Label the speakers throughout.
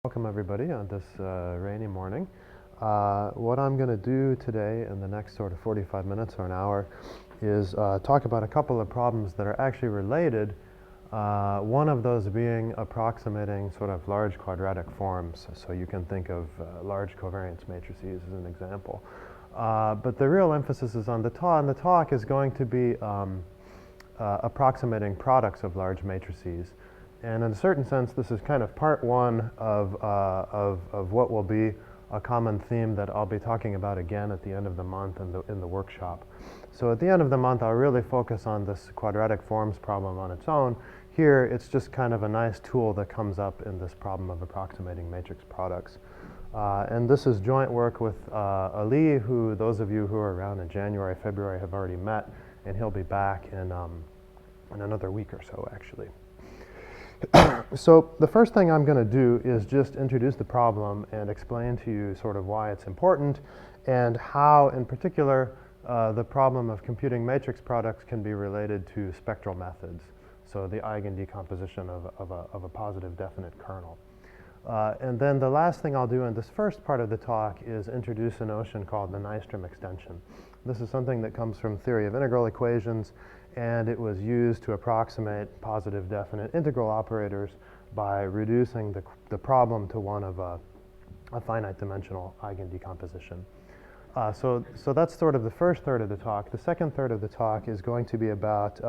Speaker 1: Welcome everybody on this rainy morning. What I'm going to do today in the next sort of 45 minutes or an hour is talk about a couple of problems that are actually related. One of those being approximating sort of large quadratic forms. So you can think of large covariance matrices as an example. But the real emphasis is on the talk, and the talk is going to be approximating products of large matrices. And in a certain sense, this is kind of part one of what will be a common theme that I'll be talking about again at the end of the month in the workshop. So at the end of the month, I'll really focus on this quadratic forms problem on its own. Here, it's just kind of a nice tool that comes up in this problem of approximating matrix products. And this is joint work with Ali, who those of you who are around in January, February have already met, and he'll be back in another week or so, actually. So the first thing I'm going to do is just introduce the problem and explain to you sort of why it's important and how, in particular, the problem of computing matrix products can be related to spectral methods, so the eigendecomposition of a positive definite kernel. And then the last thing I'll do in this first part of the talk is introduce a notion called the Nystrom extension. This is something that comes from theory of integral equations, and it was used to approximate positive definite integral operators by reducing the problem to one of a finite dimensional eigendecomposition. So that's sort of the first third of the talk. The second third of the talk is going to be about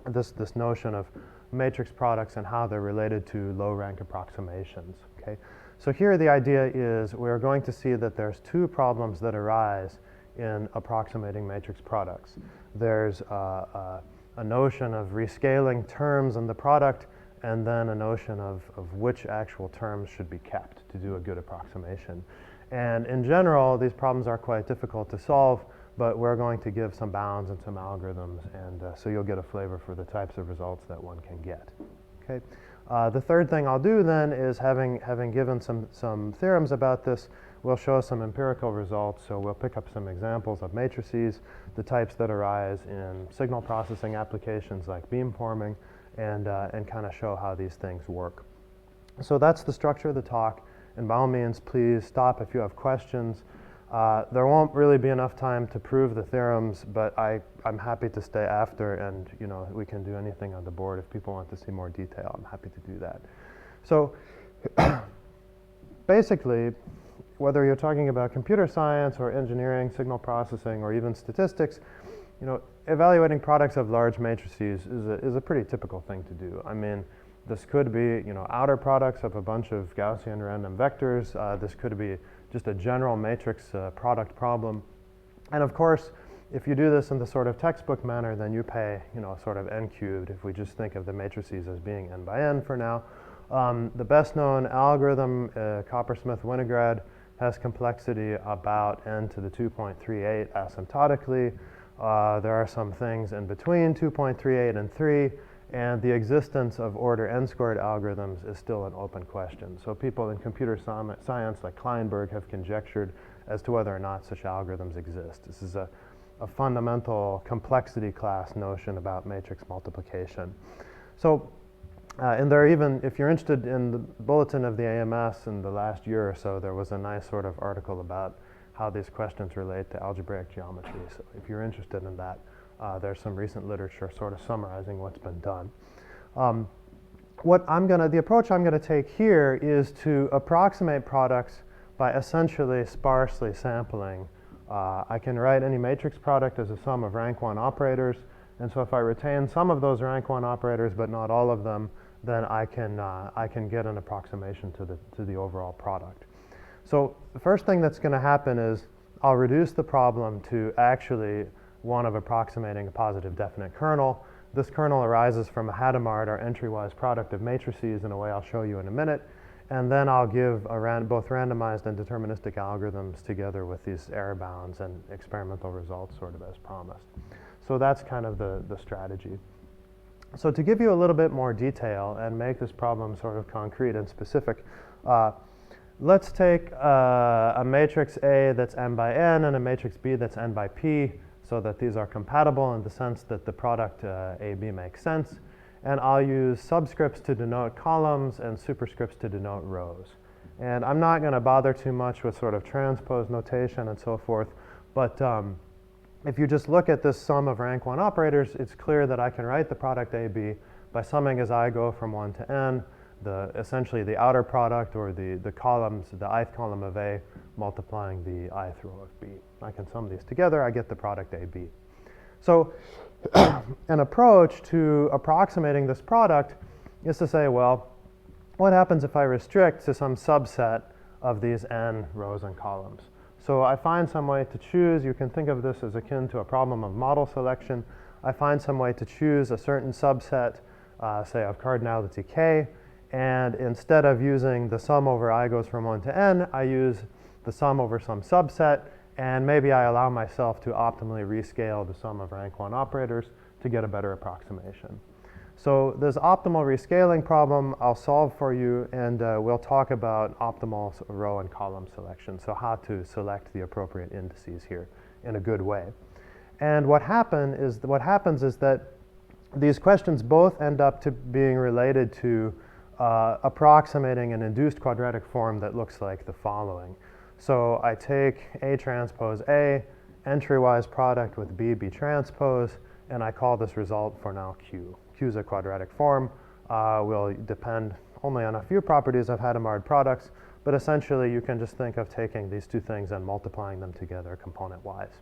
Speaker 1: this notion of matrix products and how they're related to low rank approximations. Okay? So here the idea is we're going to see that there's two problems that arise in approximating matrix products. There's a notion of rescaling terms in the product, and then a notion of which actual terms should be kept to do a good approximation. And in general, these problems are quite difficult to solve, but we're going to give some bounds and some algorithms, and so you'll get a flavor for the types of results that one can get. Okay? The third thing I'll do then is, having given some theorems about this, we'll show some empirical results. So we'll pick up some examples of matrices, the types that arise in signal processing applications like beamforming, and kind of show how these things work. So that's the structure of the talk. And by all means, please stop if you have questions. There won't really be enough time to prove the theorems, but I'm happy to stay after, and we can do anything on the board. If people want to see more detail, I'm happy to do that. So basically, whether you're talking about computer science or engineering, signal processing, or even statistics, evaluating products of large matrices is a pretty typical thing to do. I mean, this could be outer products of a bunch of Gaussian random vectors. This could be just a general matrix product problem. And of course, if you do this in the sort of textbook manner, then you pay sort of n cubed, if we just think of the matrices as being n by n for now. The best known algorithm, Coppersmith-Winograd, has complexity about n to the 2.38 asymptotically. There are some things in between 2.38 and 3, and the existence of order n squared algorithms is still an open question. So people in computer science like Kleinberg have conjectured as to whether or not such algorithms exist. This is a fundamental complexity class notion about matrix multiplication. So and there are even, if you're interested in the bulletin of the AMS in the last year or so, there was a nice sort of article about how these questions relate to algebraic geometry. So if you're interested in that, there's some recent literature sort of summarizing what's been done. The approach I'm going to take here is to approximate products by essentially sparsely sampling. I can write any matrix product as a sum of rank 1 operators, and so if I retain some of those rank 1 operators but not all of them, then I can get an approximation to the overall product. So the first thing that's going to happen is I'll reduce the problem to actually one of approximating a positive definite kernel. This kernel arises from a Hadamard, or entry-wise product of matrices, in a way I'll show you in a minute. And then I'll give both randomized and deterministic algorithms together with these error bounds and experimental results sort of as promised. So that's kind of the strategy. So to give you a little bit more detail and make this problem sort of concrete and specific, let's take a matrix A that's n by n and a matrix B that's n by p, so that these are compatible in the sense that the product AB makes sense. and I'll use subscripts to denote columns and superscripts to denote rows. And I'm not going to bother too much with sort of transpose notation and so forth, but if you just look at this sum of rank 1 operators, it's clear that I can write the product AB by summing as I go from 1 to n, essentially the outer product or the columns, the ith column of A multiplying the ith row of B. I can sum these together, I get the product AB. So an approach to approximating this product is to say, well, what happens if I restrict to some subset of these n rows and columns? So I find some way to choose. You can think of this as akin to a problem of model selection. I find some way to choose a certain subset, say of cardinality k, and instead of using the sum over I goes from 1 to n, I use the sum over some subset, and maybe I allow myself to optimally rescale the sum of rank 1 operators to get a better approximation. So this optimal rescaling problem I'll solve for you, and we'll talk about optimal row and column selection, so how to select the appropriate indices here in a good way. And what happens is that these questions both end up to being related to approximating an induced quadratic form that looks like the following. So I take A transpose A, entry-wise product with B, B transpose, and I call this result for now Q. Q is a quadratic form, will depend only on a few properties of Hadamard products, but essentially you can just think of taking these two things and multiplying them together component-wise.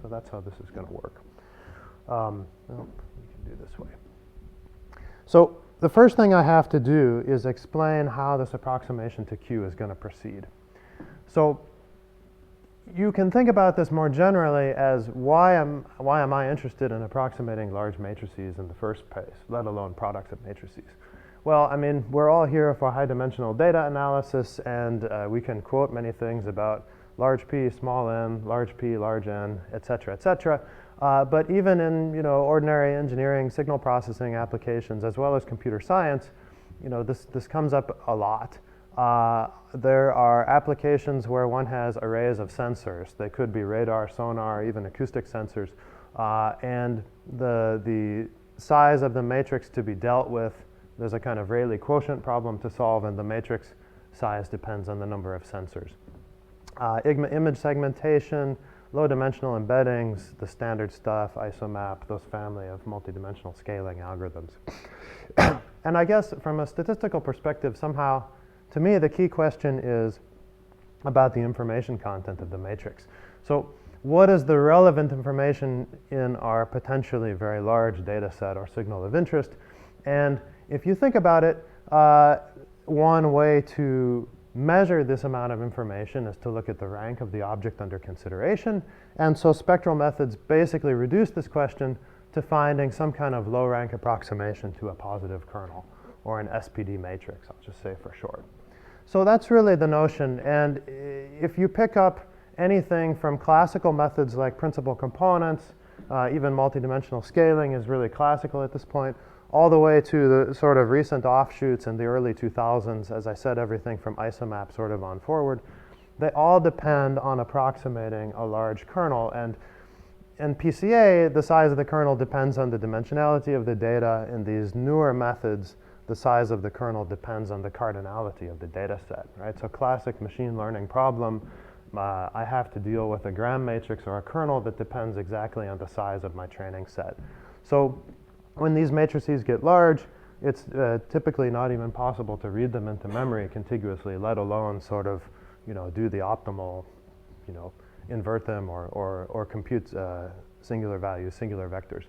Speaker 1: So that's how this is going to work. Well, we can do this way. So the first thing I have to do is explain how this approximation to Q is going to proceed. So you can think about this more generally as why am I interested in approximating large matrices in the first place, let alone products of matrices? Well, I mean, we're all here for high-dimensional data analysis, and we can quote many things about large P, small n, large P, large n, et cetera, et cetera. But even in ordinary engineering signal processing applications, as well as computer science, this comes up a lot. There are applications where one has arrays of sensors. They could be radar, sonar, even acoustic sensors. And the size of the matrix to be dealt with, there's a kind of Rayleigh quotient problem to solve, and the matrix size depends on the number of sensors. Image segmentation, low-dimensional embeddings, the standard stuff, isomap, those family of multidimensional scaling algorithms. And I guess from a statistical perspective, somehow, to me, the key question is about the information content of the matrix. So what is the relevant information in our potentially very large data set or signal of interest? And if you think about it, one way to measure this amount of information is to look at the rank of the object under consideration. And so spectral methods basically reduce this question to finding some kind of low rank approximation to a positive kernel or an SPD matrix, I'll just say for short. So that's really the notion. And if you pick up anything from classical methods like principal components, even multidimensional scaling is really classical at this point, all the way to the sort of recent offshoots in the early 2000s, as I said, everything from isomap sort of on forward, they all depend on approximating a large kernel. And in PCA, the size of the kernel depends on the dimensionality of the data. In these newer methods, the size of the kernel depends on the cardinality of the data set, right? So classic machine learning problem, I have to deal with a gram matrix or a kernel that depends exactly on the size of my training set. So when these matrices get large, it's typically not even possible to read them into memory contiguously, let alone sort of, do the optimal, invert them or compute singular values, singular vectors.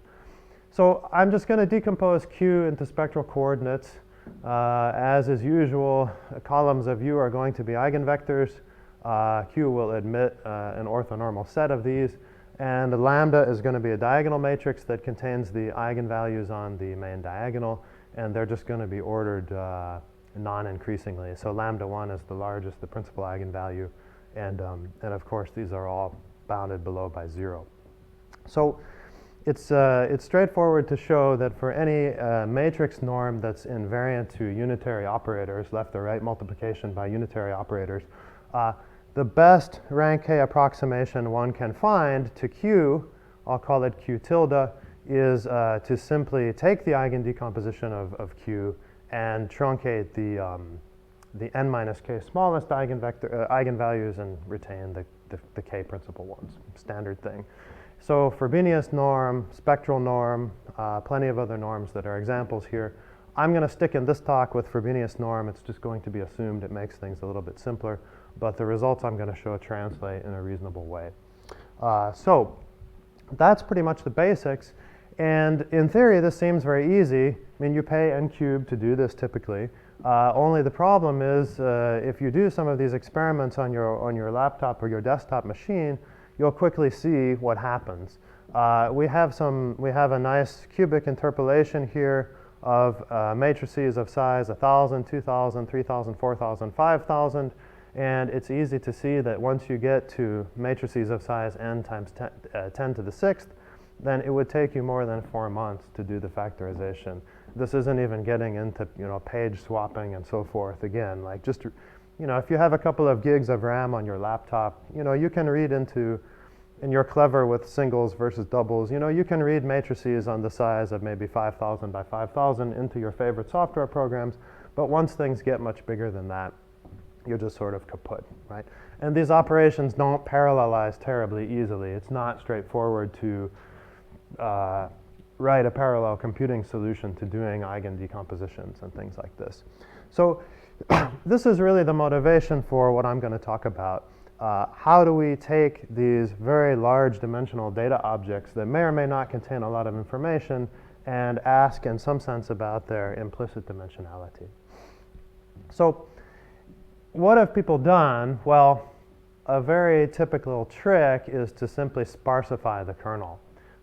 Speaker 1: So I'm just going to decompose Q into spectral coordinates. As is usual, columns of U are going to be eigenvectors. Q will admit an orthonormal set of these. And lambda is going to be a diagonal matrix that contains the eigenvalues on the main diagonal. And they're just going to be ordered non-increasingly. So lambda 1 is the largest, the principal eigenvalue. And of course, these are all bounded below by 0. So it's straightforward to show that for any matrix norm that's invariant to unitary operators, left or right multiplication by unitary operators, the best rank K approximation one can find to Q, I'll call it Q tilde, is to simply take the eigendecomposition of Q and truncate the n minus k smallest eigenvalues and retain the k principal ones, standard thing. So Frobenius norm, spectral norm, plenty of other norms that are examples here. I'm going to stick in this talk with Frobenius norm. It's just going to be assumed. It makes things a little bit simpler, but the results I'm going to show translate in a reasonable way. So that's pretty much the basics. And in theory, this seems very easy. I mean, you pay n cubed to do this typically. Only the problem is if you do some of these experiments on your laptop or your desktop machine, you'll quickly see what happens. We have a nice cubic interpolation here of matrices of size 1,000, 2,000, 3,000, 4,000, 5,000. And it's easy to see that once you get to matrices of size n times 10 to the sixth, then it would take you more than 4 months to do the factorization. This isn't even getting into page swapping and so forth. Again, like just if you have a couple of gigs of RAM on your laptop, you can read into, and you're clever with singles versus doubles, you can read matrices on the size of maybe 5,000 by 5,000 into your favorite software programs. But once things get much bigger than that, you're just sort of kaput, right? And these operations don't parallelize terribly easily. It's not straightforward to write a parallel computing solution to doing eigendecompositions and things like this. So this is really the motivation for what I'm going to talk about. How do we take these very large dimensional data objects that may or may not contain a lot of information and ask in some sense about their implicit dimensionality? So what have people done? Well, a very typical trick is to simply sparsify the kernel.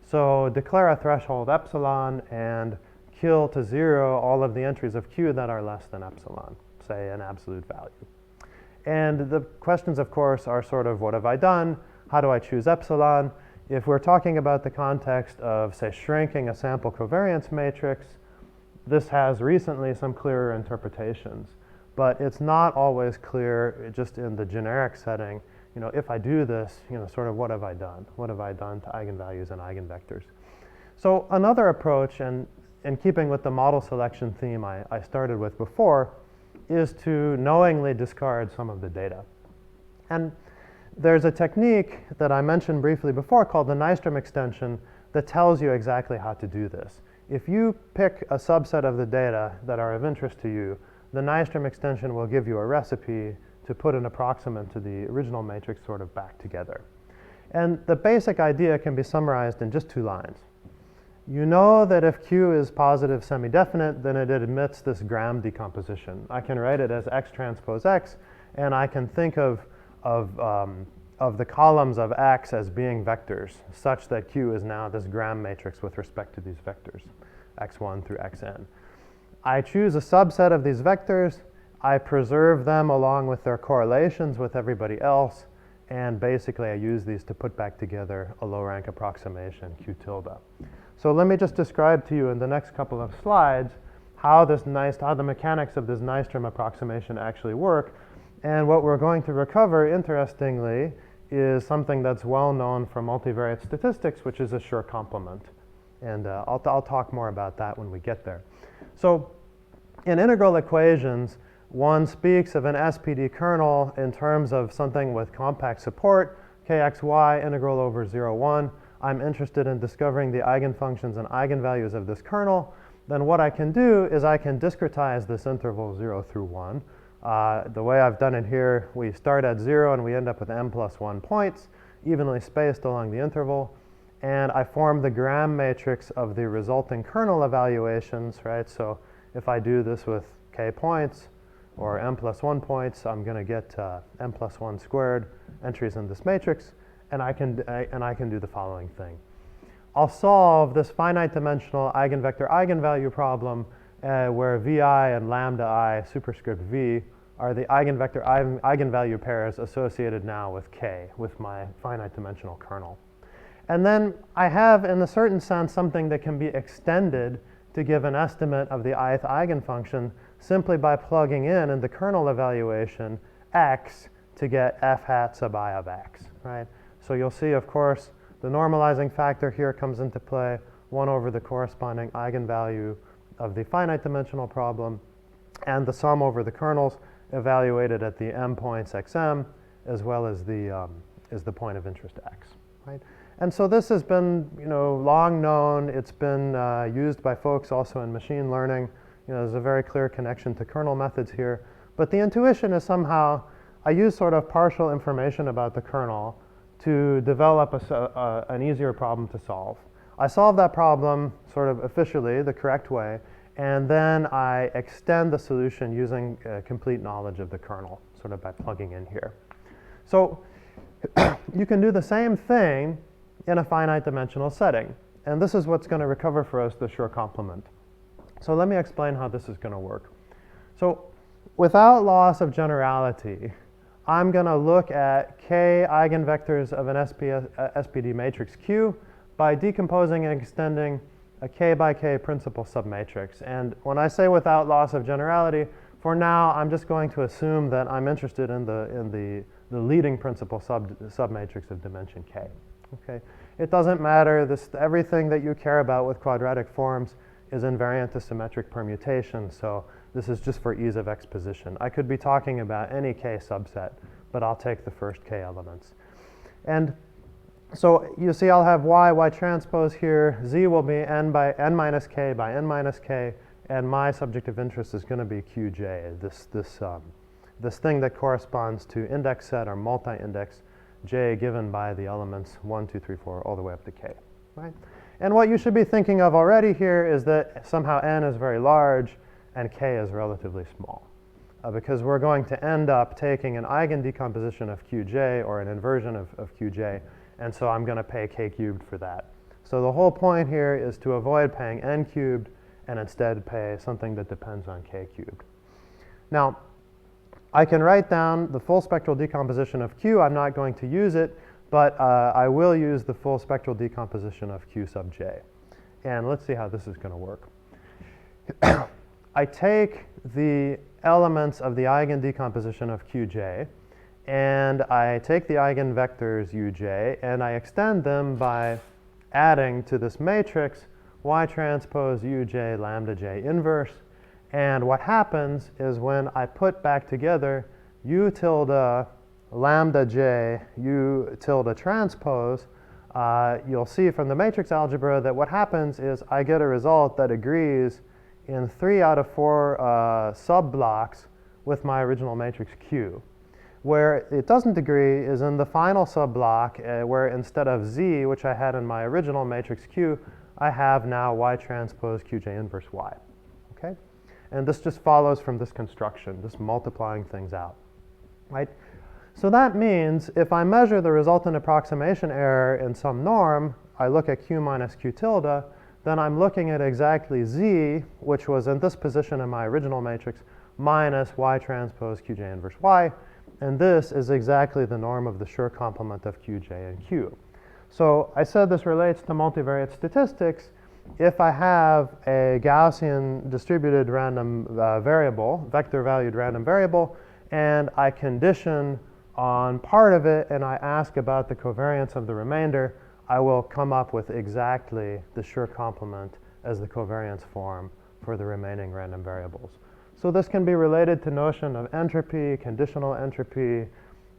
Speaker 1: So declare a threshold epsilon and kill to 0 all of the entries of Q that are less than epsilon, say an absolute value. And the questions, of course, are sort of, what have I done? How do I choose epsilon? If we're talking about the context of, say, shrinking a sample covariance matrix, this has recently some clearer interpretations. But it's not always clear just in the generic setting. If I do this, sort of what have I done? What have I done to eigenvalues and eigenvectors? So another approach, and in keeping with the model selection theme I started with before, is to knowingly discard some of the data. And there's a technique that I mentioned briefly before called the Nystrom extension that tells you exactly how to do this. If you pick a subset of the data that are of interest to you, the Nystrom extension will give you a recipe to put an approximant to the original matrix sort of back together. And the basic idea can be summarized in just 2 lines. You know that if Q is positive semi-definite, then it admits this gram decomposition. I can write it as X transpose X, and I can think of the columns of X as being vectors, such that Q is now this gram matrix with respect to these vectors, X1 through Xn. I choose a subset of these vectors. I preserve them along with their correlations with everybody else. And basically, I use these to put back together a low-rank approximation, Q tilde. So let me just describe to you in the next couple of slides how the mechanics of this Nystrom approximation actually work. And what we're going to recover, interestingly, is something that's well known from multivariate statistics, which is a Schur complement. And I'll talk more about that when we get there. So in integral equations, one speaks of an SPD kernel in terms of something with compact support, kxy integral over 0, 1. I'm interested in discovering the eigenfunctions and eigenvalues of this kernel. Then what I can do is I can discretize this interval 0 through 1. The way I've done it here, we start at 0 and we end up with m plus 1 points, evenly spaced along the interval. And I form the gram matrix of the resulting kernel evaluations, right? So if I do this with k points or m plus 1 points, I'm going to get m plus 1 squared entries in this matrix. And I can do the following thing. I'll solve this finite dimensional eigenvector eigenvalue problem where vi and lambda I superscript v are the eigenvector eigenvalue pairs associated now with k, with my finite dimensional kernel. And then I have, in a certain sense, something that can be extended to give an estimate of the ith eigenfunction simply by plugging in the kernel evaluation x to get f hat sub I of x, right? So you'll see, of course, the normalizing factor here comes into play. 1 over the corresponding eigenvalue of the finite dimensional problem, and the sum over the kernels evaluated at the m points xm, as well as the point of interest x, right? And so this has been, long known. It's been used by folks also in machine learning. There's a very clear connection to kernel methods here. But the intuition is somehow I use sort of partial information about the kernel to develop an easier problem to solve. I solve that problem sort of officially, the correct way, and then I extend the solution using complete knowledge of the kernel, sort of by plugging in here. So you can do the same thing in a finite dimensional setting. And this is what's going to recover for us the Schur complement. So let me explain how this is going to work. So without loss of generality, I'm going to look at k eigenvectors of an SPD matrix Q by decomposing and extending a k by k principal submatrix. And when I say without loss of generality, for now I'm just going to assume that I'm interested in the leading principal submatrix of dimension k. Okay. It doesn't matter. Everything that you care about with quadratic forms is invariant to symmetric permutation, so this is just for ease of exposition. I could be talking about any k subset, but I'll take the first k elements. And so you see I'll have y transpose here. Z will be n by n minus k by n minus k, and my subject of interest is going to be qj, this thing that corresponds to index set or multi-index j given by the elements 1, 2, 3, 4, all the way up to k, right? And what you should be thinking of already here is that somehow n is very large and k is relatively small, because we're going to end up taking an eigen decomposition of qj or an inversion of qj, and so I'm going to pay k cubed for that. So the whole point here is to avoid paying n cubed and instead pay something that depends on k cubed. Now, I can write down the full spectral decomposition of Q. I'm not going to use it, but I will use the full spectral decomposition of Q sub j. And let's see how this is going to work. I take the elements of the eigen decomposition of Qj, and I take the eigenvectors uj, and I extend them by adding to this matrix y transpose uj lambda j inverse. And what happens is when I put back together u tilde lambda j u tilde transpose, you'll see from the matrix algebra that what happens is I get a result that agrees in 3 out of 4 sub-blocks with my original matrix Q. Where it doesn't agree is in the final sub-block where instead of z, which I had in my original matrix Q, I have now y transpose qj inverse y. Okay? And this just follows from this construction, just multiplying things out, right? So that means if I measure the resultant approximation error in some norm, I look at q minus q tilde, then I'm looking at exactly z, which was in this position in my original matrix, minus y transpose qj inverse y. And this is exactly the norm of the Schur complement of qj and q. So I said this relates to multivariate statistics. If I have a Gaussian distributed random variable, vector-valued random variable, and I condition on part of it, and I ask about the covariance of the remainder, I will come up with exactly the Schur complement as the covariance form for the remaining random variables. So this can be related to notion of entropy, conditional entropy,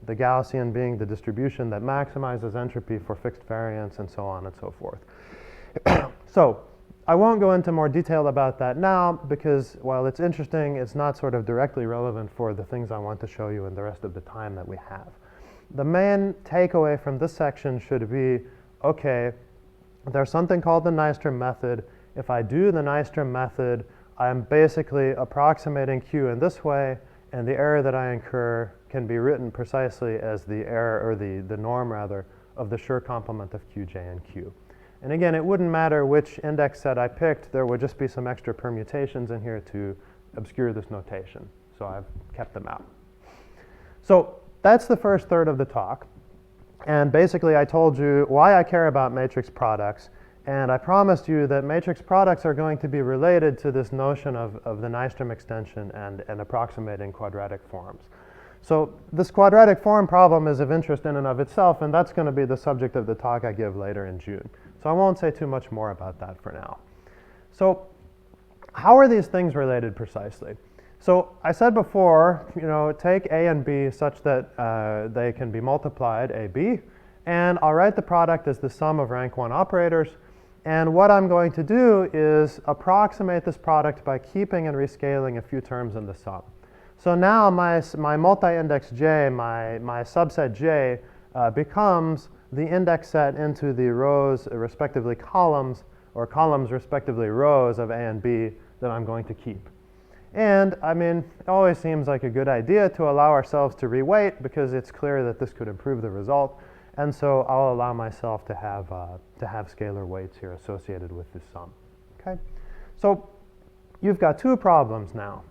Speaker 1: the Gaussian being the distribution that maximizes entropy for fixed variance, and so on and so forth. So I won't go into more detail about that now because while it's interesting, it's not sort of directly relevant for the things I want to show you in the rest of the time that we have. The main takeaway from this section should be, okay, there's something called the Nystrom method. If I do the Nystrom method, I'm basically approximating Q in this way, and the error that I incur can be written precisely as the error, or the norm rather, of the Schur complement of Qj and Q. And again, it wouldn't matter which index set I picked. There would just be some extra permutations in here to obscure this notation. So I've kept them out. So that's the first third of the talk. And basically, I told you why I care about matrix products. And I promised you that matrix products are going to be related to this notion of the Nystrom extension and approximating quadratic forms. So this quadratic form problem is of interest in and of itself, and that's going to be the subject of the talk I give later in June. So I won't say too much more about that for now. So how are these things related precisely? So I said before, take A and B such that they can be multiplied, A, B, and I'll write the product as the sum of rank 1 operators. And what I'm going to do is approximate this product by keeping and rescaling a few terms in the sum. So now my multi-index J, my subset J, becomes the index set into the rows, respectively columns, or columns respectively rows of A and B that I'm going to keep. And I mean, it always seems like a good idea to allow ourselves to reweight because it's clear that this could improve the result. And so I'll allow myself to have scalar weights here associated with this sum. Okay? So you've got two problems now.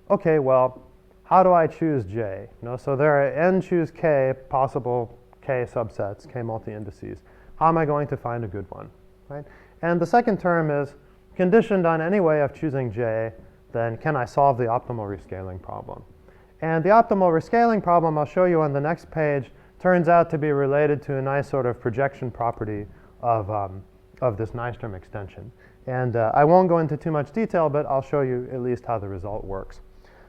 Speaker 1: Okay, well, how do I choose J? So there are n choose k possible k subsets, k multi-indices. How am I going to find a good one? Right? And the second term is conditioned on any way of choosing J, then can I solve the optimal rescaling problem? And the optimal rescaling problem I'll show you on the next page turns out to be related to a nice sort of projection property of this Nystrom extension. And I won't go into too much detail, but I'll show you at least how the result works.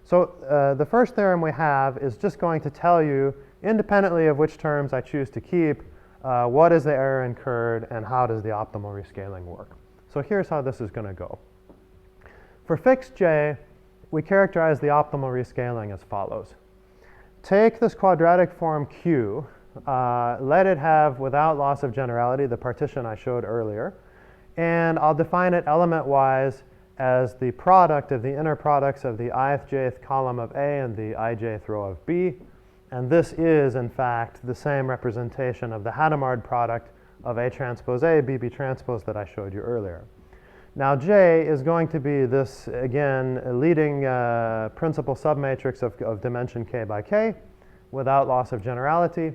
Speaker 1: So the first theorem we have is just going to tell you, independently of which terms I choose to keep, what is the error incurred and how does the optimal rescaling work. So here's how this is going to go. For fixed J, we characterize the optimal rescaling as follows. Take this quadratic form Q, let it have, without loss of generality, the partition I showed earlier, and I'll define it element-wise as the product of the inner products of the ith jth column of A and the ijth row of B. And this is, in fact, the same representation of the Hadamard product of A transpose A, BB transpose that I showed you earlier. Now J is going to be this, again, leading principal submatrix of dimension k by k without loss of generality.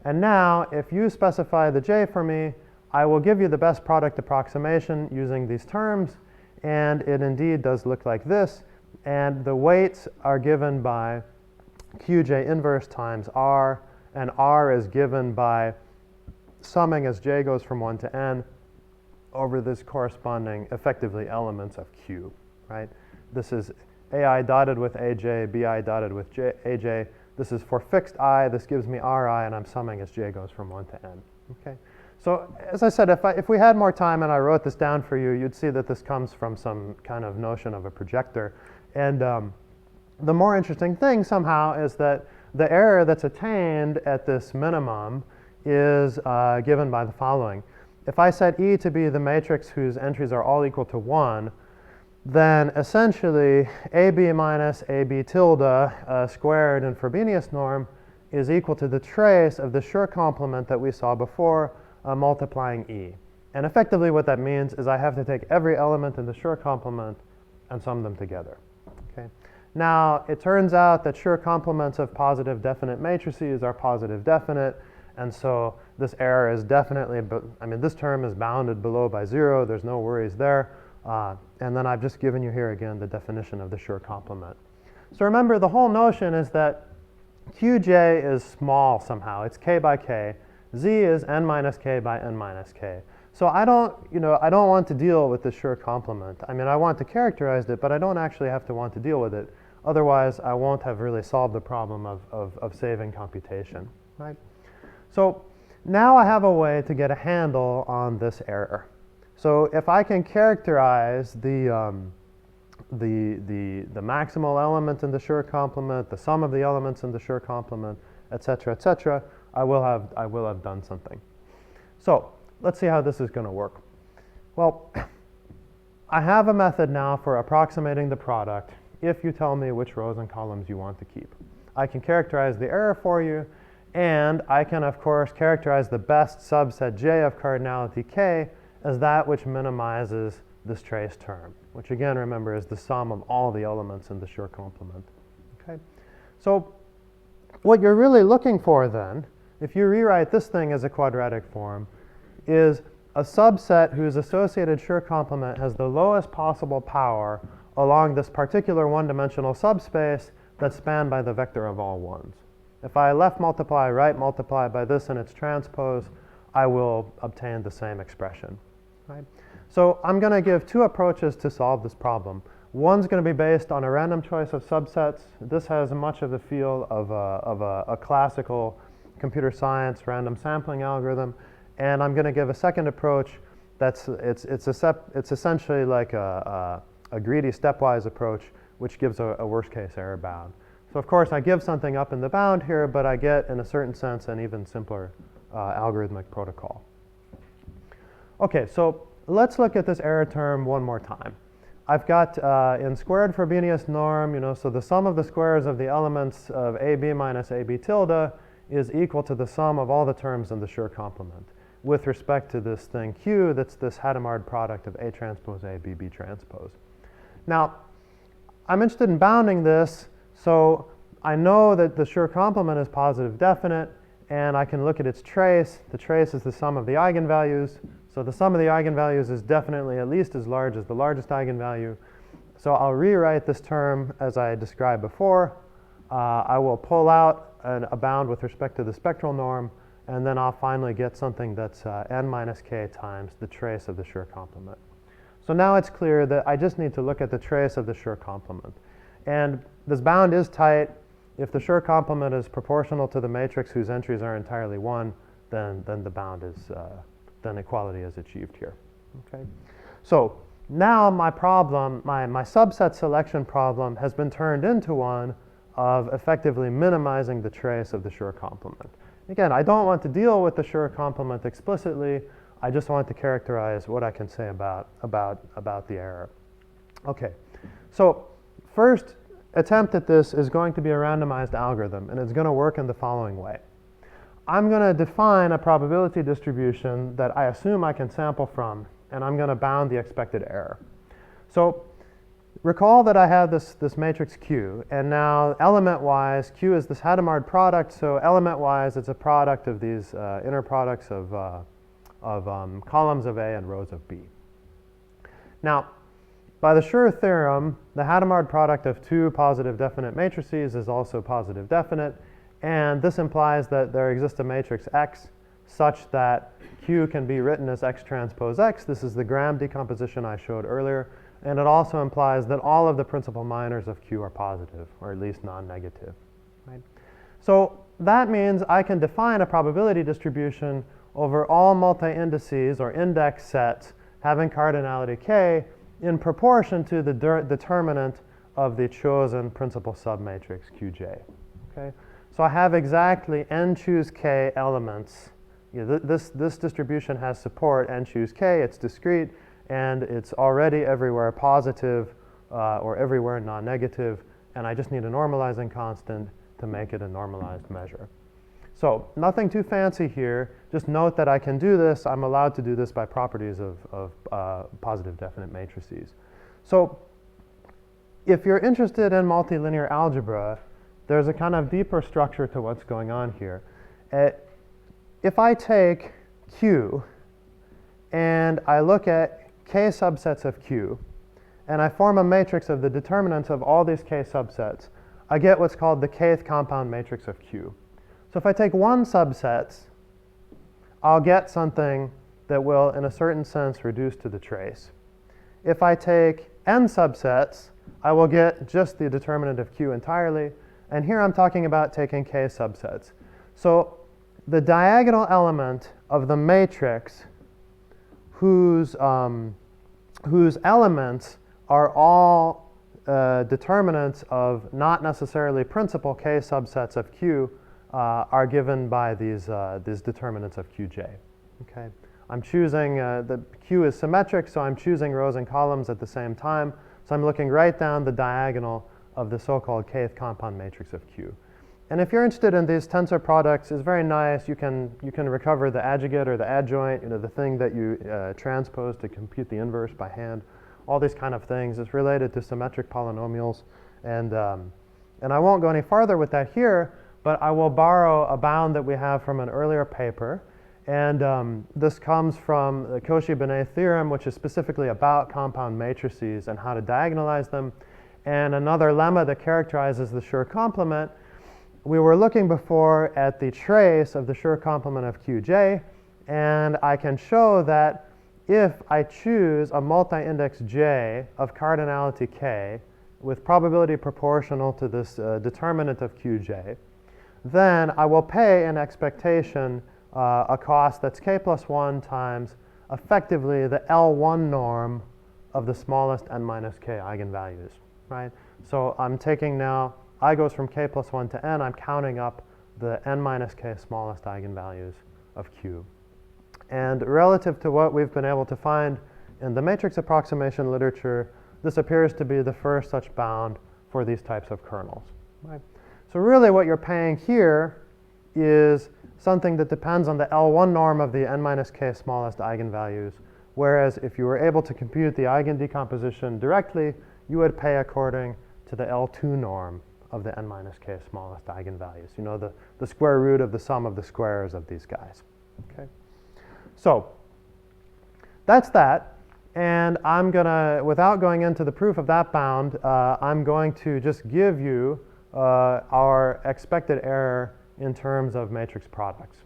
Speaker 1: And now, if you specify the J for me, I will give you the best product approximation using these terms. And it indeed does look like this. And the weights are given by Qj inverse times R. And R is given by summing as J goes from 1 to n over this corresponding, effectively, elements of Q, right? This is AI dotted with AJ, BI dotted with AJ. This is for fixed I. This gives me RI, and I'm summing as J goes from 1 to n, okay? So as I said, if we had more time and I wrote this down for you, you'd see that this comes from some kind of notion of a projector. And the more interesting thing somehow is that the error that's attained at this minimum is given by the following. If I set E to be the matrix whose entries are all equal to 1, then essentially AB minus AB tilde squared in Frobenius norm is equal to the trace of the Schur complement that we saw before multiplying E. And effectively what that means is I have to take every element in the Schur complement and sum them together. Okay? Now, it turns out that Schur complements of positive definite matrices are positive definite. And so this error is definitely, this term is bounded below by 0. There's no worries there. And then I've just given you here again the definition of the Schur complement. So remember, the whole notion is that Qj is small somehow. It's k by k. Z is n minus k by n minus k. So I don't want to deal with the Schur complement. I want to characterize it, but I don't actually have to want to deal with it. Otherwise, I won't have really solved the problem of saving computation, right? So now I have a way to get a handle on this error. So if I can characterize the maximal element in the Schur complement, the sum of the elements in the Schur complement, et cetera, I will have done something. So let's see how this is going to work. Well, I have a method now for approximating the product if you tell me which rows and columns you want to keep. I can characterize the error for you, and I can, of course, characterize the best subset J of cardinality K as that which minimizes this trace term, which again, remember, is the sum of all the elements in the Schur complement. Okay? So what you're really looking for then, if you rewrite this thing as a quadratic form, is a subset whose associated Schur complement has the lowest possible power along this particular one-dimensional subspace that's spanned by the vector of all ones. If I left multiply, right multiply by this and its transpose, I will obtain the same expression. right? So I'm going to give two approaches to solve this problem. One's going to be based on a random choice of subsets. This has much of the feel of a classical computer science random sampling algorithm. And I'm going to give a second approach that's it's essentially like a greedy stepwise approach, which gives a worst case error bound. So of course I give something up in the bound here, but I get in a certain sense an even simpler algorithmic protocol. Okay, so let's look at this error term one more time. I've got in squared Frobenius norm, so the sum of the squares of the elements of AB minus AB tilde is equal to the sum of all the terms in the Schur complement with respect to this thing Q that's this Hadamard product of A transpose A, B, B transpose. Now, I'm interested in bounding this, so I know that the Schur complement is positive definite, and I can look at its trace. The trace is the sum of the eigenvalues. So the sum of the eigenvalues is definitely at least as large as the largest eigenvalue. So I'll rewrite this term as I described before. I will pull out a bound with respect to the spectral norm, and then I'll finally get something that's n minus k times the trace of the Schur complement. So now it's clear that I just need to look at the trace of the Schur complement. And this bound is tight. If the Schur complement is proportional to the matrix whose entries are entirely 1, then the bound is, then equality is achieved here. Okay? So now my problem, my subset selection problem has been turned into one of effectively minimizing the trace of the Schur complement. Again, I don't want to deal with the Schur complement explicitly. I just want to characterize what I can say about the error. Okay, so first attempt at this is going to be a randomized algorithm, and it's going to work in the following way. I'm going to define a probability distribution that I assume I can sample from, and I'm going to bound the expected error. So recall that I have this matrix Q, and now element-wise, Q is this Hadamard product, so element-wise it's a product of these inner products of columns of A and rows of B. Now, by the Schur theorem, the Hadamard product of two positive definite matrices is also positive definite, and this implies that there exists a matrix X such that Q can be written as X transpose X. This is the Gram decomposition I showed earlier, and it also implies that all of the principal minors of Q are positive, or at least non-negative. Right? So that means I can define a probability distribution over all multi-indices or index sets having cardinality K in proportion to the determinant of the chosen principal submatrix Qj. Okay? So I have exactly n choose k elements. This distribution has support n choose k, it's discrete, and it's already everywhere positive or everywhere non-negative, and I just need a normalizing constant to make it a normalized measure. So nothing too fancy here. Just note that I can do this. I'm allowed to do this by properties of positive definite matrices. So if you're interested in multilinear algebra, there's a kind of deeper structure to what's going on here. If I take Q and I look at k subsets of Q, and I form a matrix of the determinants of all these k subsets, I get what's called the kth compound matrix of Q. So if I take one subset, I'll get something that will, in a certain sense, reduce to the trace. If I take n subsets, I will get just the determinant of Q entirely. And here I'm talking about taking k subsets. So the diagonal element of the matrix whose elements are all determinants of not necessarily principal k subsets of Q are given by these determinants of Qj. Okay? I'm choosing, the Q is symmetric, so I'm choosing rows and columns at the same time. So I'm looking right down the diagonal of the so-called kth compound matrix of Q. And if you're interested in these tensor products, it's very nice. You can recover the adjugate or the adjoint, the thing that you transpose to compute the inverse by hand. All these kind of things. It's related to symmetric polynomials. And I won't go any farther with that here, but I will borrow a bound that we have from an earlier paper. And this comes from the Cauchy-Binet theorem, which is specifically about compound matrices and how to diagonalize them. And another lemma that characterizes the Schur complement. We were looking before at the trace of the Schur complement of Qj, and I can show that if I choose a multi-index j of cardinality k with probability proportional to this determinant of qj, then I will pay an expectation a cost that's k plus 1 times effectively the L1 norm of the smallest n minus k eigenvalues, right? So I'm taking now, I goes from k plus 1 to n, I'm counting up the n minus k smallest eigenvalues of q. And relative to what we've been able to find in the matrix approximation literature, this appears to be the first such bound for these types of kernels, right? So really what you're paying here is something that depends on the L1 norm of the n minus k smallest eigenvalues, whereas if you were able to compute the eigendecomposition directly, you would pay according to the L2 norm of the n minus k smallest eigenvalues. You know, the square root of the sum of the squares of these guys, okay? So that's that. And I'm going to, without going into the proof of that bound, I'm going to just give you our expected error in terms of matrix products.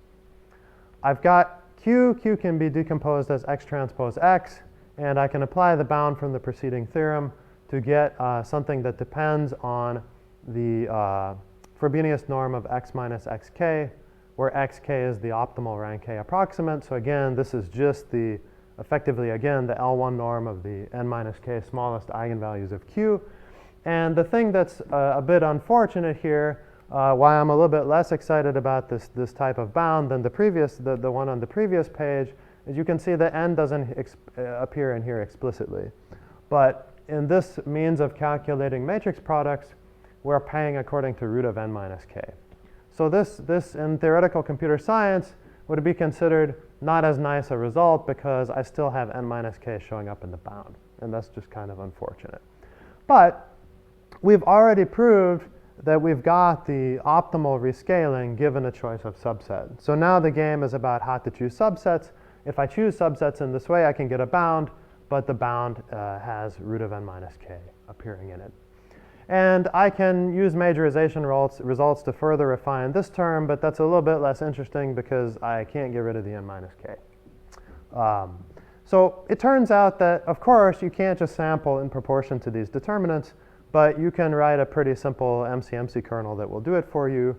Speaker 1: I've got Q. Q can be decomposed as X transpose X, and I can apply the bound from the preceding theorem to get something that depends on the Frobenius norm of X minus Xk, where Xk is the optimal rank K approximant. So again, this is just the, effectively again, the L1 norm of the n minus k smallest eigenvalues of Q. And the thing that's a bit unfortunate here, why I'm a little bit less excited about this type of bound than the previous, the one on the previous page, is you can see the n doesn't appear in here explicitly. But in this means of calculating matrix products, we're paying according to root of n minus k. So this in theoretical computer science would be considered not as nice a result because I still have n minus k showing up in the bound. And that's just kind of unfortunate. But we've already proved that we've got the optimal rescaling given a choice of subset. So now the game is about how to choose subsets. If I choose subsets in this way, I can get a bound, but the bound has root of n minus k appearing in it. And I can use majorization results to further refine this term, but that's a little bit less interesting because I can't get rid of the n minus k. So it turns out that, of course, you can't just sample in proportion to these determinants, but you can write a pretty simple MC-MC kernel that will do it for you.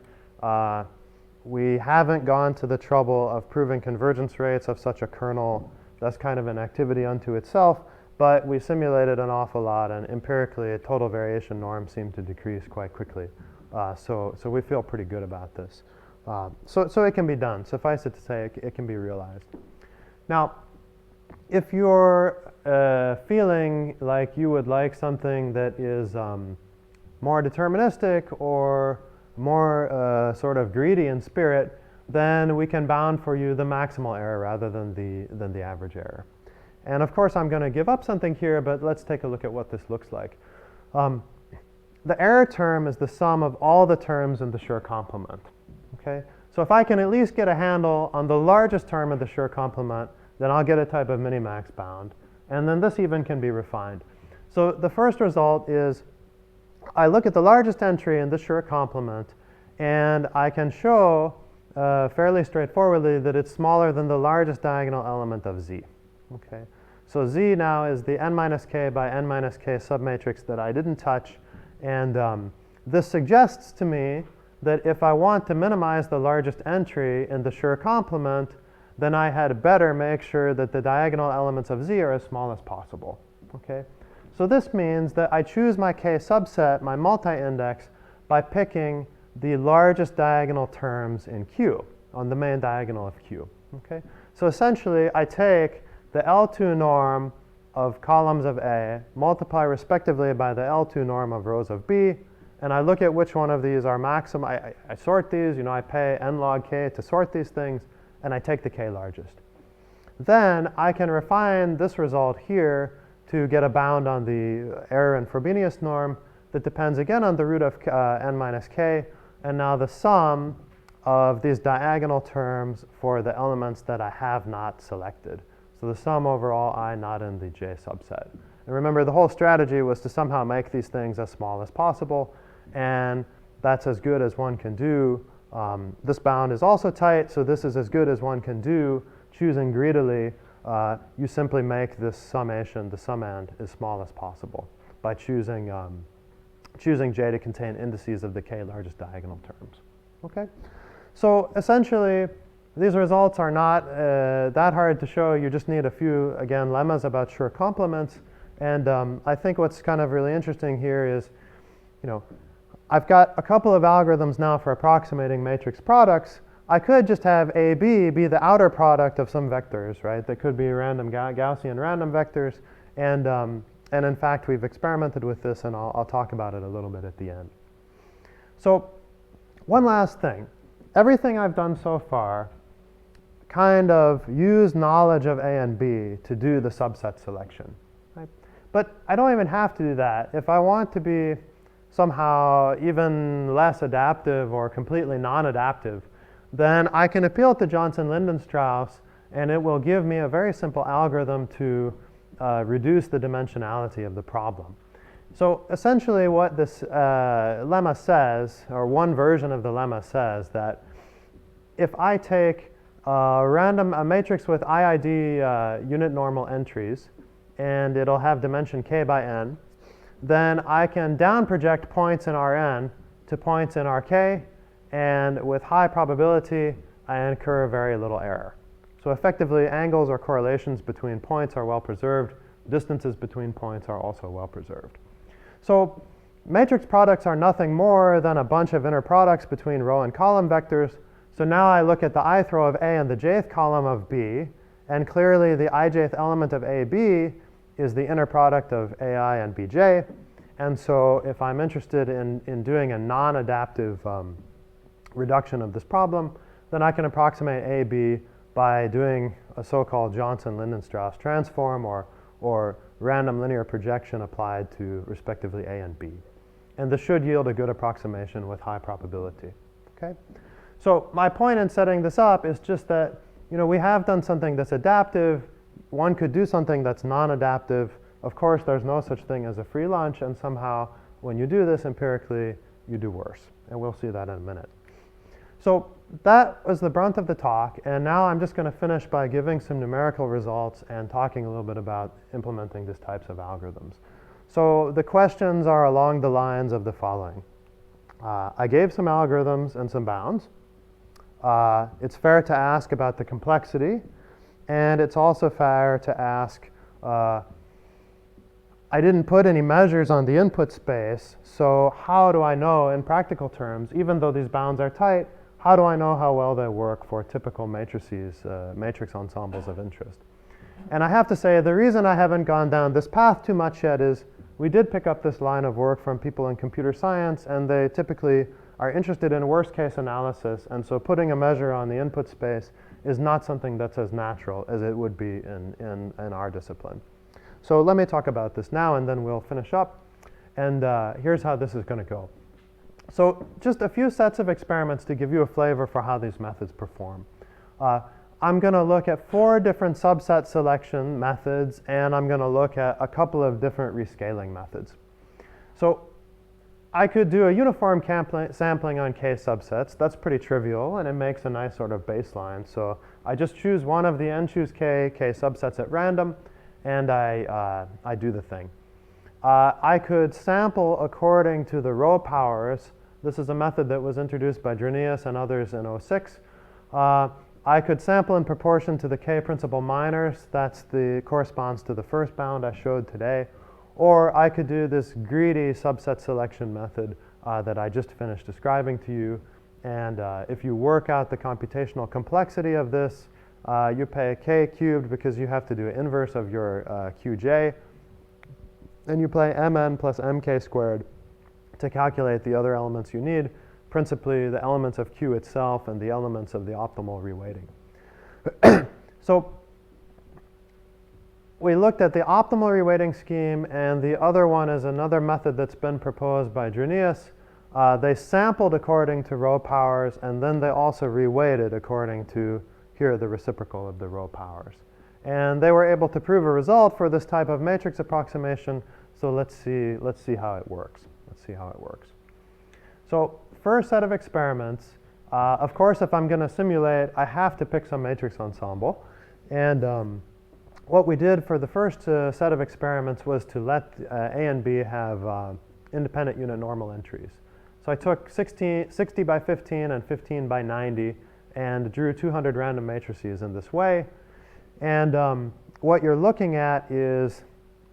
Speaker 1: We haven't gone to the trouble of proving convergence rates of such a kernel. That's kind of an activity unto itself. But we simulated an awful lot, and empirically, total variation norms seem to decrease quite quickly. So we feel pretty good about this. So it can be done. Suffice it to say, it can be realized. Now, if you're feeling like you would like something that is more deterministic or more sort of greedy in spirit, then we can bound for you the maximal error rather than the average error. And of course, I'm going to give up something here, but let's take a look at what this looks like. The error term is the sum of all the terms in the Schur complement. Okay? So if I can at least get a handle on the largest term of the Schur complement, then I'll get a type of minimax bound. And then this even can be refined. So the first result is I look at the largest entry in the Schur complement, and I can show fairly straightforwardly that it's smaller than the largest diagonal element of Z. Okay? So Z now is the n minus k by n minus k submatrix that I didn't touch. And this suggests to me that if I want to minimize the largest entry in the Schur complement, then I had better make sure that the diagonal elements of Z are as small as possible. Okay? So this means that I choose my k subset, my multi-index, by picking the largest diagonal terms in Q, on the main diagonal of Q. Okay? So essentially, I take the L2 norm of columns of A, multiply respectively by the L2 norm of rows of B, and I look at which one of these are maximum. I sort these, I pay n log k to sort these things, and I take the k largest. Then I can refine this result here to get a bound on the error in Frobenius norm that depends again on the root of n minus k, and now the sum of these diagonal terms for the elements that I have not selected. So the sum over all I not in the J subset. And remember, the whole strategy was to somehow make these things as small as possible, and that's as good as one can do. This bound is also tight, so this is as good as one can do, choosing greedily you simply make this summation, the sum end, as small as possible by choosing J to contain indices of the k largest diagonal terms. Okay? So essentially, these results are not that hard to show. You just need a few, again, lemmas about sure complements. And I think what's kind of really interesting here is, I've got a couple of algorithms now for approximating matrix products. I could just have AB be the outer product of some vectors, right? That could be random Gaussian random vectors. And in fact, we've experimented with this, and I'll talk about it a little bit at the end. So one last thing. Everything I've done so far kind of use knowledge of A and B to do the subset selection. Right? But I don't even have to do that. If I want to be somehow even less adaptive or completely non-adaptive, then I can appeal to Johnson-Lindenstrauss, and it will give me a very simple algorithm to reduce the dimensionality of the problem. So essentially what this lemma says, or one version of the lemma says, that if I take a matrix with IID unit normal entries, and it'll have dimension k by n, then I can down project points in Rn to points in Rk, and with high probability, I incur very little error. So effectively, angles or correlations between points are well preserved. Distances between points are also well preserved. So matrix products are nothing more than a bunch of inner products between row and column vectors. So now I look at the ith row of A and the jth column of B, and clearly the ijth element of AB is the inner product of AI and BJ. And so if I'm interested in doing a non-adaptive reduction of this problem, then I can approximate AB by doing a so-called Johnson-Lindenstrauss transform or random linear projection applied to respectively A and B. And this should yield a good approximation with high probability. Okay? So my point in setting this up is just that we have done something that's adaptive. One could do something that's non-adaptive. Of course, there's no such thing as a free lunch, and somehow when you do this empirically, you do worse. And we'll see that in a minute. So that was the brunt of the talk, and now I'm just going to finish by giving some numerical results and talking a little bit about implementing these types of algorithms. So the questions are along the lines of the following. I gave some algorithms and some bounds. It's fair to ask about the complexity, and it's also fair to ask, I didn't put any measures on the input space, so how do I know in practical terms, even though these bounds are tight, how do I know how well they work for typical matrices, matrix ensembles of interest? And I have to say, the reason I haven't gone down this path too much yet is we did pick up this line of work from people in computer science, and they typically are interested in worst case analysis, and so putting a measure on the input space is not something that's as natural as it would be in our discipline. So let me talk about this now, and then we'll finish up. And here's how this is going to go. So just a few sets of experiments to give you a flavor for how these methods perform. I'm going to look at 4 different subset selection methods, and I'm going to look at a couple of different rescaling methods. So I could do a uniform sampling on k subsets. That's pretty trivial, and it makes a nice sort of baseline. So I just choose one of the n choose k subsets at random, and I do the thing. I could sample according to the row powers. This is a method that was introduced by Drinius and others in 2006. I could sample in proportion to the k principal minors. Corresponds to the first bound I showed today. Or I could do this greedy subset selection method that I just finished describing to you. And if you work out the computational complexity of this, you pay k cubed because you have to do an inverse of your qj. And you play mn plus mk squared to calculate the other elements you need, principally the elements of Q itself and the elements of the optimal reweighting. So we looked at the optimal reweighting scheme, and the other one is another method that's been proposed by Drinius. They sampled according to row powers, and then they also reweighted according to, here, the reciprocal of the row powers. And they were able to prove a result for this type of matrix approximation. So let's see how it works. So first set of experiments, of course, if I'm going to simulate, I have to pick some matrix ensemble. And what we did for the first set of experiments was to let A and B have independent unit normal entries. So I took 60 by 15 and 15 by 90 and drew 200 random matrices in this way. And what you're looking at is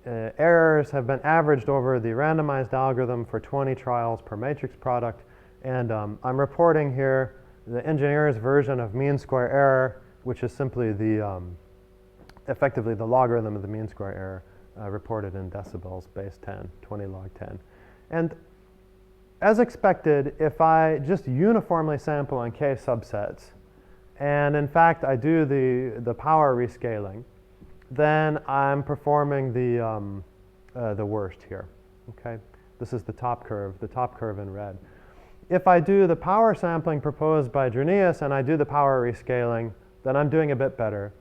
Speaker 1: errors have been averaged over the randomized algorithm for 20 trials per matrix product. And I'm reporting here the engineer's version of mean square error, which is simply the effectively the logarithm of the mean square error reported in decibels base 10, 20 log 10. And as expected, if I just uniformly sample on k subsets, and in fact I do the power rescaling, then I'm performing the worst here. Okay, this is the top curve in red. If I do the power sampling proposed by Drinius and I do the power rescaling, then I'm doing a bit better.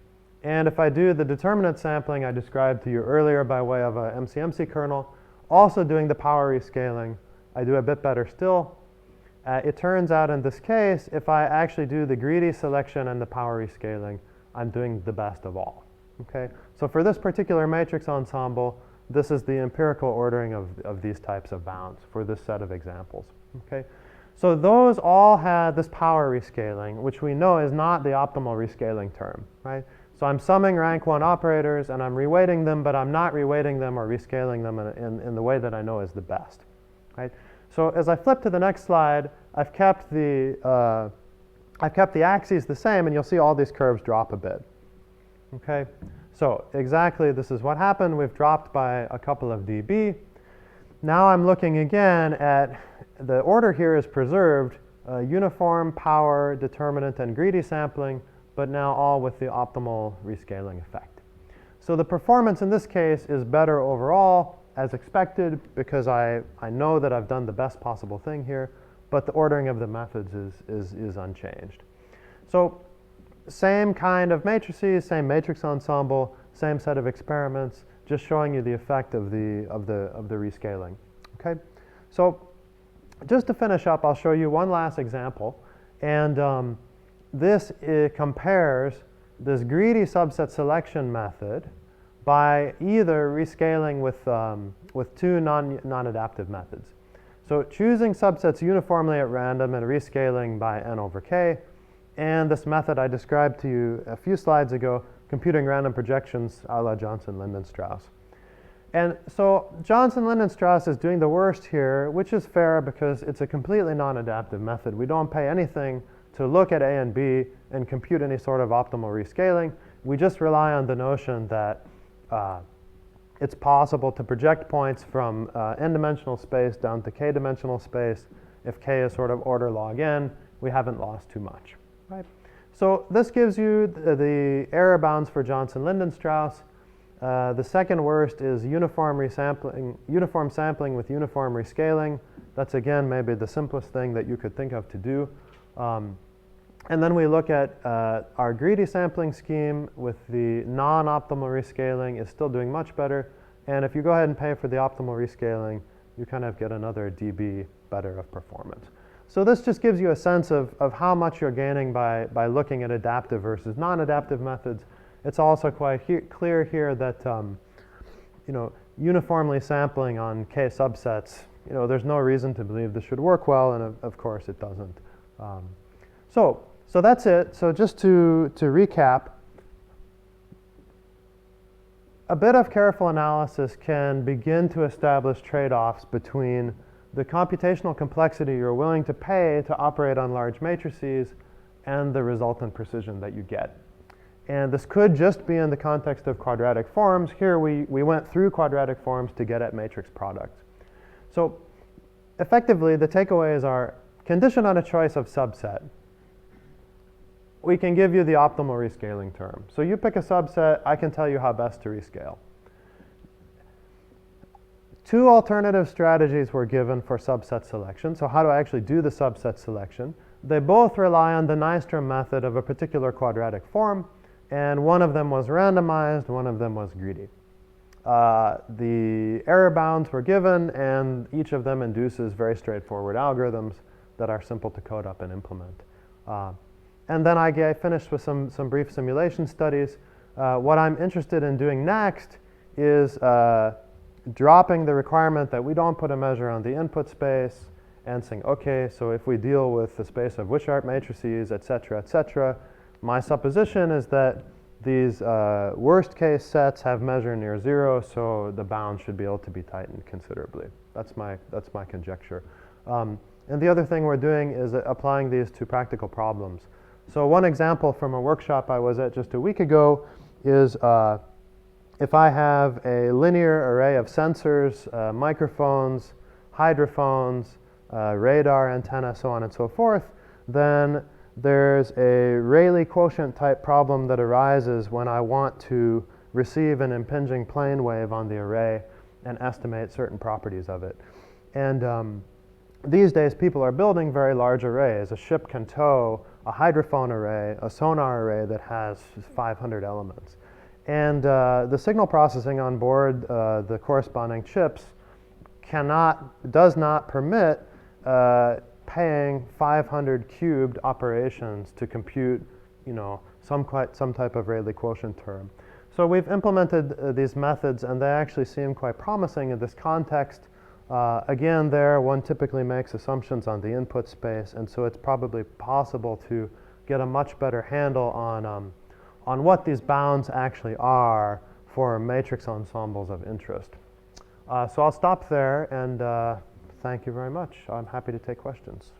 Speaker 1: And if I do the determinant sampling I described to you earlier by way of a MCMC kernel, also doing the power rescaling, I do a bit better still. It turns out in this case, if I actually do the greedy selection and the power rescaling, I'm doing the best of all. Okay? So for this particular matrix ensemble, this is the empirical ordering of these types of bounds for this set of examples. Okay? So those all had this power rescaling, which we know is not the optimal rescaling term, right? So I'm summing rank 1 operators and I'm reweighting them, but I'm not reweighting them or rescaling them in the way that I know is the best, right? So as I flip to the next slide, I've kept the axes the same, and you'll see all these curves drop a bit. Okay, so exactly this is what happened. We've dropped by a couple of dB. Now I'm looking again at the order here is preserved, uniform, power, determinant, and greedy sampling, but now all with the optimal rescaling effect. So the performance in this case is better overall, as expected, because I know that I've done the best possible thing here, but the ordering of the methods is unchanged. So same kind of matrices, same matrix ensemble, same set of experiments, just showing you the effect of the rescaling. Okay, so just to finish up, I'll show you one last example, and this compares this greedy subset selection method by either rescaling with two non-adaptive methods. So choosing subsets uniformly at random and rescaling by n over k, and this method I described to you a few slides ago, computing random projections a la Johnson-Lindenstrauss. And so Johnson-Lindenstrauss is doing the worst here, which is fair because it's a completely non-adaptive method. We don't pay anything to look at A and B and compute any sort of optimal rescaling. We just rely on the notion that it's possible to project points from n-dimensional space down to k-dimensional space. If k is sort of order log n, we haven't lost too much, right? So this gives you the error bounds for Johnson-Lindenstrauss. The second worst is uniform sampling with uniform rescaling. That's again maybe the simplest thing that you could think of to do. And then we look at our greedy sampling scheme with the non-optimal rescaling is still doing much better. And if you go ahead and pay for the optimal rescaling, you kind of get another dB better of performance. So this just gives you a sense of how much you're gaining by looking at adaptive versus non-adaptive methods. It's also quite clear here that uniformly sampling on k subsets, there's no reason to believe this should work well, and of course it doesn't. So that's it. So just to recap, a bit of careful analysis can begin to establish trade-offs between the computational complexity you're willing to pay to operate on large matrices and the resultant precision that you get. And this could just be in the context of quadratic forms. Here we went through quadratic forms to get at matrix products. So effectively, the takeaways are conditioned on a choice of subset. We can give you the optimal rescaling term. So you pick a subset, I can tell you how best to rescale. Two alternative strategies were given for subset selection. So how do I actually do the subset selection? They both rely on the Nystrom method of a particular quadratic form, and one of them was randomized, one of them was greedy. The error bounds were given, and each of them induces very straightforward algorithms that are simple to code up and implement. And then I finished with some brief simulation studies. What I'm interested in doing next is dropping the requirement that we don't put a measure on the input space and saying, okay, so if we deal with the space of Wishart matrices, et cetera, my supposition is that these worst case sets have measure near 0, so the bound should be able to be tightened considerably. That's my conjecture. And the other thing we're doing is applying these to practical problems. So one example from a workshop I was at just a week ago is if I have a linear array of sensors, microphones, hydrophones, radar antenna, so on and so forth, then there's a Rayleigh quotient type problem that arises when I want to receive an impinging plane wave on the array and estimate certain properties of it. And these days, people are building very large arrays. A ship can tow a hydrophone array, a sonar array that has 500 elements. And the signal processing on board the corresponding chips does not permit paying 500 cubed operations to compute, some type of Rayleigh quotient term. So we've implemented these methods, and they actually seem quite promising in this context. Again, one typically makes assumptions on the input space, and so it's probably possible to get a much better handle on what these bounds actually are for matrix ensembles of interest. So I'll stop there, and thank you very much. I'm happy to take questions.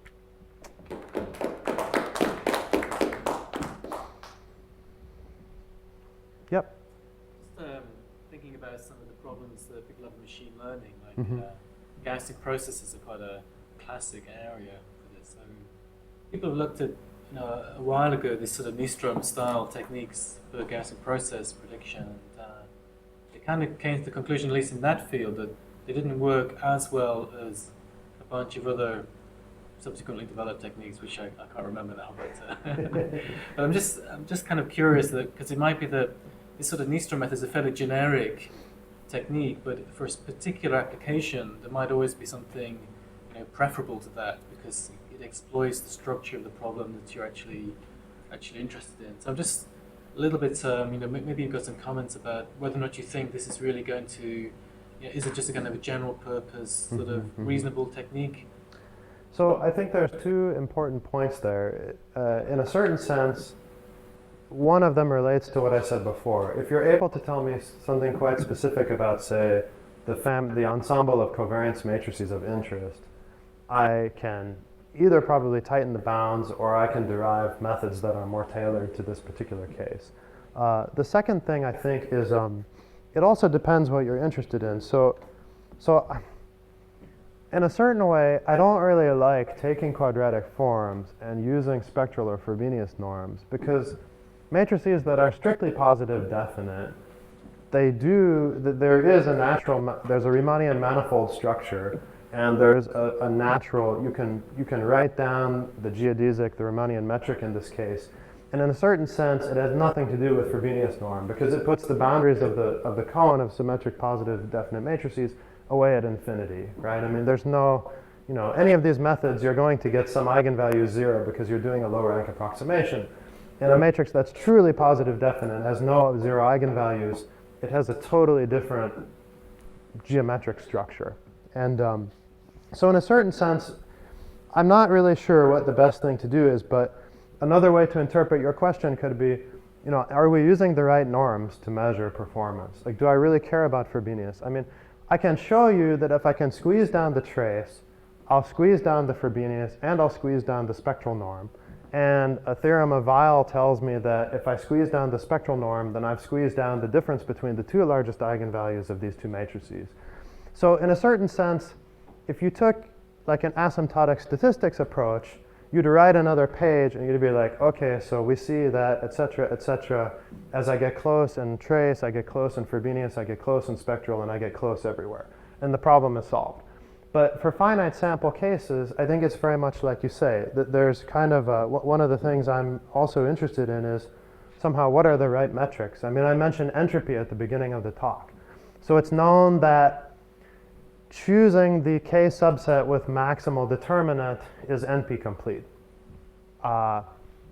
Speaker 1: Yep.
Speaker 2: Just thinking about some of the problems that people have in machine learning, like Gaussian processes are quite a classic area for this. So people have looked at, a while ago, this sort of Nystrom-style techniques for Gaussian process prediction. And they kind of came to the conclusion, at least in that field, that they didn't work as well as a bunch of other subsequently developed techniques, which I can't remember now. But, but I'm just kind of curious because it might be that this sort of Nystrom method is a fairly generic technique, but for a particular application, there might always be something preferable to that because it exploits the structure of the problem that you're actually interested in. So I'm just a little bit, maybe you've got some comments about whether or not you think this is really going to, is it just a kind of a general purpose sort of reasonable technique?
Speaker 1: So I think there's two important points there. In a certain sense, one of them relates to what I said before. If you're able to tell me something quite specific about, say, the ensemble of covariance matrices of interest, I can either probably tighten the bounds or I can derive methods that are more tailored to this particular case. The second thing I think is it also depends what you're interested in. So in a certain way, I don't really like taking quadratic forms and using spectral or Frobenius norms because matrices that are strictly positive definite, there's a Riemannian manifold structure, and there's a natural, you can write down the geodesic, the Riemannian metric in this case, and in a certain sense, it has nothing to do with Frobenius norm because it puts the boundaries of the cone of symmetric positive definite matrices away at infinity, right? I mean, there's no, any of these methods, you're going to get some eigenvalue 0 because you're doing a lower rank approximation. In a matrix that's truly positive definite, has no 0 eigenvalues, it has a totally different geometric structure. And so in a certain sense, I'm not really sure what the best thing to do is, but another way to interpret your question could be, are we using the right norms to measure performance? Like, do I really care about Frobenius? I mean, I can show you that if I can squeeze down the trace, I'll squeeze down the Frobenius and I'll squeeze down the spectral norm. And a theorem of Weil tells me that if I squeeze down the spectral norm, then I've squeezed down the difference between the two largest eigenvalues of these two matrices. So in a certain sense, if you took like an asymptotic statistics approach, you'd write another page and you'd be like, okay, so we see that, et cetera, as I get close in trace, I get close in Frobenius, I get close in spectral, and I get close everywhere. And the problem is solved. But for finite sample cases, I think it's very much like you say, that there's kind of one of the things I'm also interested in is somehow what are the right metrics? I mean, I mentioned entropy at the beginning of the talk. So it's known that choosing the K subset with maximal determinant is NP complete.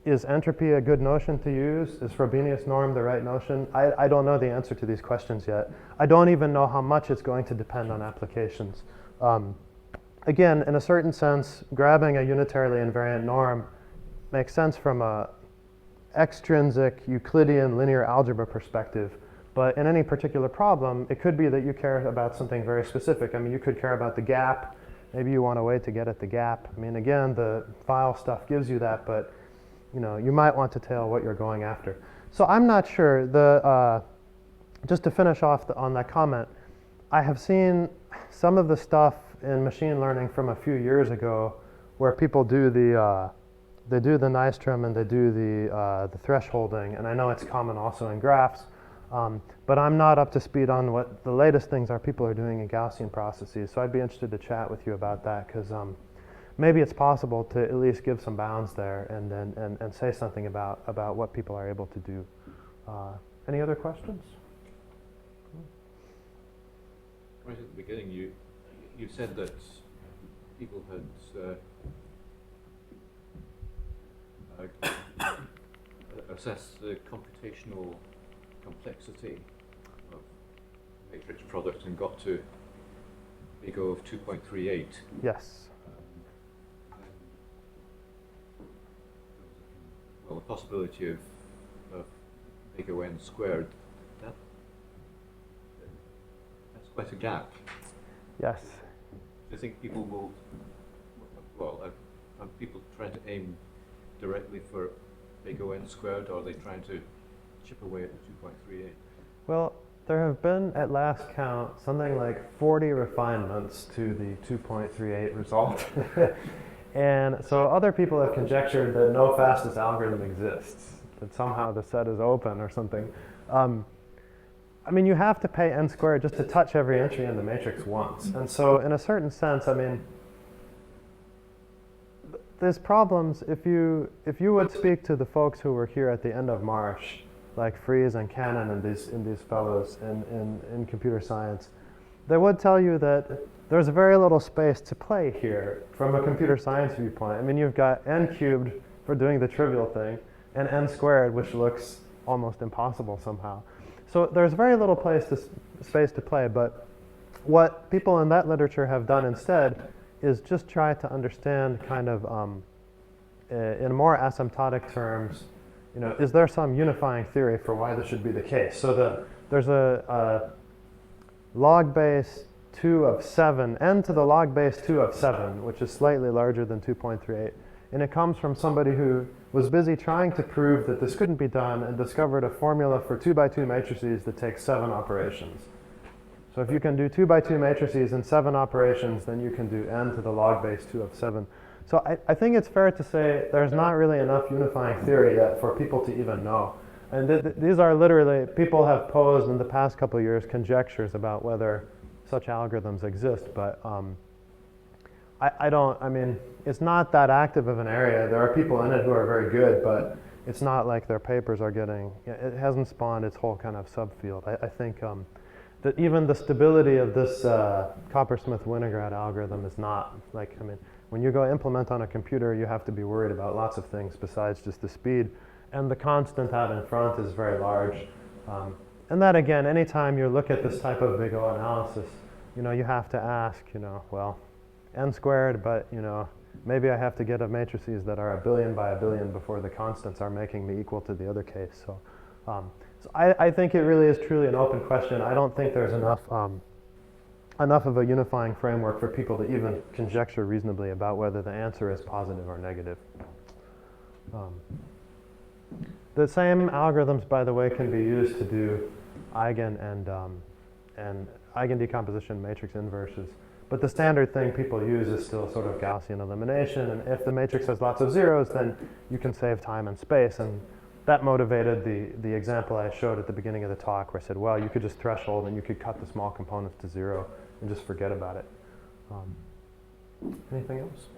Speaker 1: Is entropy a good notion to use? Is Frobenius norm the right notion? I don't know the answer to these questions yet. I don't even know how much it's going to depend on applications. Again, in a certain sense, grabbing a unitarily invariant norm makes sense from a extrinsic Euclidean linear algebra perspective. But in any particular problem, it could be that you care about something very specific. I mean, you could care about the gap. Maybe you want a way to get at the gap. I mean, again, the file stuff gives you that, but you might want to tell what you're going after. So I'm not sure. Just to finish off on that comment, I have seen some of the stuff in machine learning from a few years ago where people do the Nystrom and they do the thresholding, and I know it's common also in graphs, but I'm not up to speed on what the latest things are people are doing in Gaussian processes. So I'd be interested to chat with you about that, because maybe it's possible to at least give some bounds there and say something about what people are able to do. Any other questions?
Speaker 3: Right at the beginning, you said that people had assessed the computational complexity of matrix products and got to big O of 2.38.
Speaker 1: Yes.
Speaker 3: Well, the possibility of big O n squared, that's quite a gap.
Speaker 1: Yes.
Speaker 3: Do you think people will, are people trying to aim directly for big O n squared, or are they trying to chip away at the 2.38?
Speaker 1: Well, there have been, at last count, something like 40 refinements to the 2.38 result. And so other people have conjectured that no fastest algorithm exists, that somehow the set is open or something. I mean, you have to pay n squared just to touch every entry in the matrix once. And so in a certain sense, I mean, there's problems. If you would speak to the folks who were here at the end of March, like Fries and Cannon and these fellows in computer science, they would tell you that there's very little space to play here from a computer science viewpoint. I mean, you've got n cubed for doing the trivial thing, and n squared, which looks almost impossible somehow. So there's very little space to play, but what people in that literature have done instead is just try to understand kind of in more asymptotic terms, is there some unifying theory for why this should be the case? So there's a log base 2 of 7, n to the log base 2 of 7, which is slightly larger than 2.38. And it comes from somebody who was busy trying to prove that this couldn't be done and discovered a formula for 2x2 matrices that takes 7 operations. So if you can do 2x2 matrices in 7 operations, then you can do n to the log base 2 of 7. So I think it's fair to say there's not really enough unifying theory yet for people to even know. And these are literally, people have posed in the past couple of years conjectures about whether such algorithms exist, but I mean, it's not that active of an area. There are people in it who are very good, but it's not like their papers are getting, it hasn't spawned its whole kind of subfield. I think that even the stability of this Coppersmith-Winograd algorithm is not, like, I mean, when you go implement on a computer, you have to be worried about lots of things besides just the speed. And the constant out in front is very large. And that, again, anytime you look at this type of big O analysis, you have to ask, well, n squared, but, maybe I have to get a matrices that are 1 billion by 1 billion before the constants are making me equal to the other case. So, I think it really is truly an open question. I don't think there's enough of a unifying framework for people to even conjecture reasonably about whether the answer is positive or negative. The same algorithms, by the way, can be used to do eigen and eigen decomposition matrix inverses. But the standard thing people use is still sort of Gaussian elimination. And if the matrix has lots of zeros, then you can save time and space. And that motivated the example I showed at the beginning of the talk, where I said, well, you could just threshold and you could cut the small components to 0 and just forget about it. Anything else?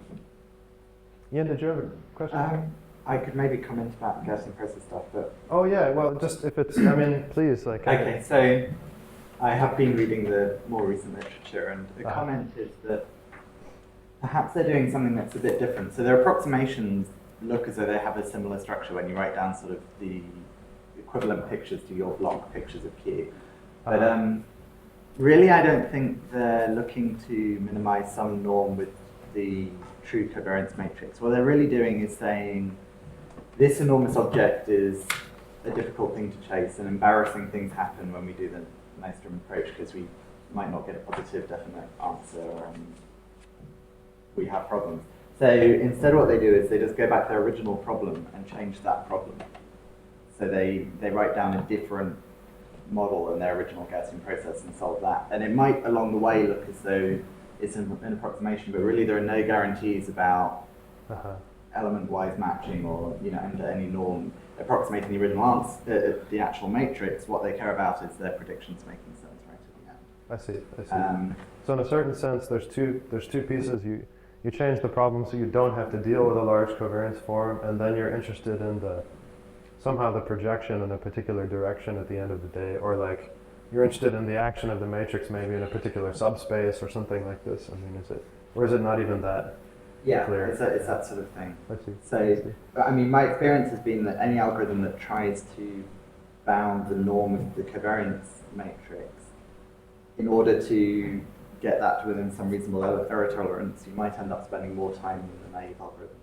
Speaker 1: Ian, did you have a question?
Speaker 4: I could maybe comment about Gaussian process stuff, but...
Speaker 1: Oh yeah, well, just if it's, I mean, please.
Speaker 4: Okay, so I have been reading the more recent literature, and the comment is that perhaps they're doing something that's a bit different. So their approximations look as though they have a similar structure when you write down sort of the equivalent pictures to your block pictures of Q. But really, I don't think they're looking to minimize some norm with the true covariance matrix. What they're really doing is saying this enormous object is a difficult thing to chase, and embarrassing things happen when we do the Nystrom approach because we might not get a positive definite answer and we have problems. So instead what they do is they just go back to their original problem and change that problem. So they write down a different model than their original Gaussian process and solve that. And it might along the way look as though it's an approximation, but really there are no guarantees about element-wise matching or under any norm approximating the original answer, the actual matrix. What they care about is their predictions making sense right at the end.
Speaker 1: I see. So in a certain sense, there's two pieces. You change the problem so you don't have to deal with a large covariance form, and then you're interested in somehow the projection in a particular direction at the end of the day, or like you're interested in the action of the matrix maybe in a particular subspace or something like this. I mean, or is it not even that clear?
Speaker 4: It's that sort of thing.
Speaker 1: I see.
Speaker 4: So, I mean, my experience has been that any algorithm that tries to bound the norm of the covariance matrix, in order to get that to within some reasonable error tolerance, you might end up spending more time than the naive algorithm.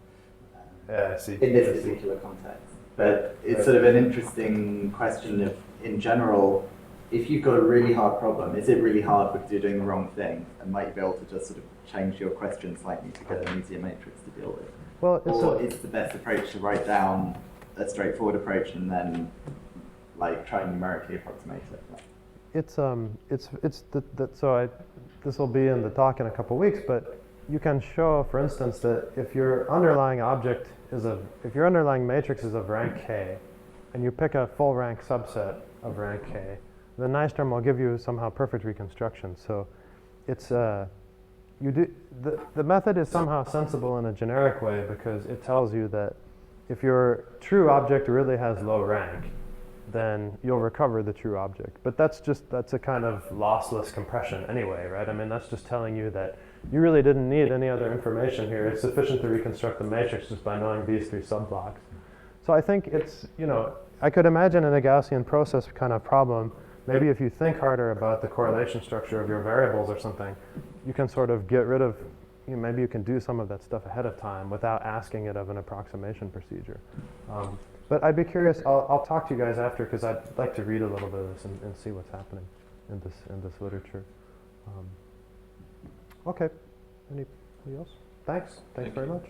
Speaker 1: Yeah, I see.
Speaker 4: In this particular context. But it's sort of an interesting question of, in general, if you've got a really hard problem, is it really hard because you're doing the wrong thing? And might you be able to just sort of change your question slightly to get an easier matrix to deal with?
Speaker 1: Well,
Speaker 4: it's the best approach to write down a straightforward approach and then like try and numerically approximate it.
Speaker 1: This will be in the talk in a couple of weeks, but you can show, for instance, that if your underlying matrix is of rank k, and you pick a full rank subset of rank k, the Nystrom will give you somehow perfect reconstruction. So it's the method is somehow sensible in a generic way because it tells you that if your true object really has low rank, then you'll recover the true object. But that's a kind of lossless compression anyway, right? I mean, that's just telling you that you really didn't need any other information here. It's sufficient to reconstruct the matrix just by knowing these three subblocks. So I think it's, I could imagine in a Gaussian process kind of problem, maybe if you think harder about the correlation structure of your variables or something, you can sort of get rid of, maybe you can do some of that stuff ahead of time without asking it of an approximation procedure. But I'd be curious, I'll talk to you guys after because I'd like to read a little bit of this and see what's happening in this literature. Okay, anybody else? Thanks very much.